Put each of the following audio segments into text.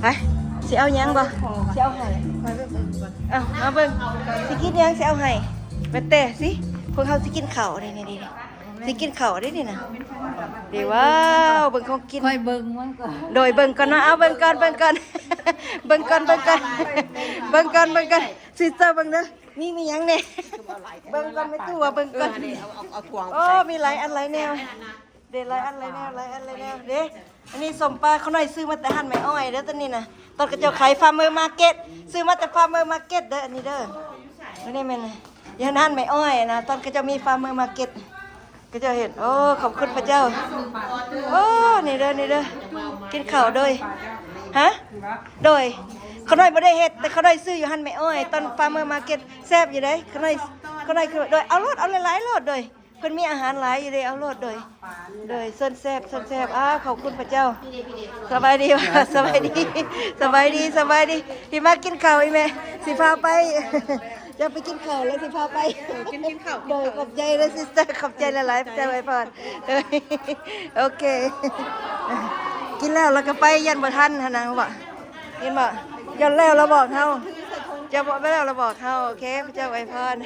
ไปสิเอาหยังบ่สิเอาให้เอามาเบิ่งสิกินหยังสิเอาให้ไปเตะสิพวกเขาสิกินข้าวนี่ๆสิกินข้าวได้นี่นะดีว้าวเบิ่งของกิน ค่อยเบิ่งมันก่อน โดยเบิ่งก่อนนะเอาเบิ่งก่อนเบิ่งก่อนเบิ่งก่อนซิสเตอร์เบิ่งเด้อมีหยังแน่เบิ่งก่อนไม่ตู้ว่าเบิ่งก่อน เอาถ่วง โอ้มีหลายอันหลายแนวเด้หลายอันหลายแนวเด้อันนี้สมปลาเขาหน่อยซื้อมาแต่หั่นไม้อ้อยเด้อตัวนี้น่ะตอนกระเจ้าขายฟาร์มเมอร์มาร์เก็ตซื้อมาแต่ฟาร์มเมอร์มาร์เก็ตเด้ออันนี้เด้อนี่แม่นอย่าหั่นไม้อ้อยนะตอนกระเจ้ามีฟาร์มเมอร์มาร์เก็ตก็จะเห็นโอ้ขอบคุณพระเจ้าโอ้นี่เด้อกินข้าวโดยฮะโดยเขาน้อยบ่ได้เฮ็ดแต่เขาน้อยซื้ออยู่หั่นไม้อ้อยตอนฟาร์มเมอร์มาร์เก็ตแซ่บอยู่เด้เขาน้อยคือโดยเอาหลายๆโลดโดยเพิ่นมีอาหารหลายอยู่เด้เอาโลดโดยเส้นแซ่บขอบคุณพระเจ้าสบายดีสบายดีที่มากินข้าวอีแม่สิพาไปจะไปกินข้าวแล้วสิพาไปกินข้าวโดยขอบใจเลยซิสเตอร์ขอบใจหลายๆพระเจ้าไว้พรโอเคกินแล้วก็ไปยันบ่ทันหั่นน่ะบ่กินบ่ยันแล้วเราบอกเฮาจะบอกไปแล้วเราบอกเฮาโอเคพระเจ้าไว้พร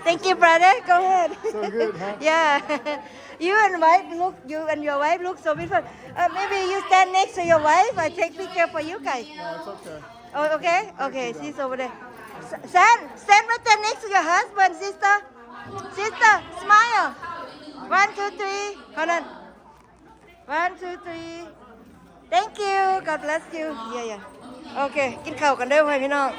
Thank you brother go ahead So good, huh? Yeah you and wife look you and your wife look so beautiful maybe you stand next to your wife I take picture for you guys No, it's okay. Oh, okay she's over there stand right there next to your husband sister smile 1 2 3 hold on 1 2 3 Thank you God bless you yeah โอเคกินข้าวกันเด้อพี่น้อง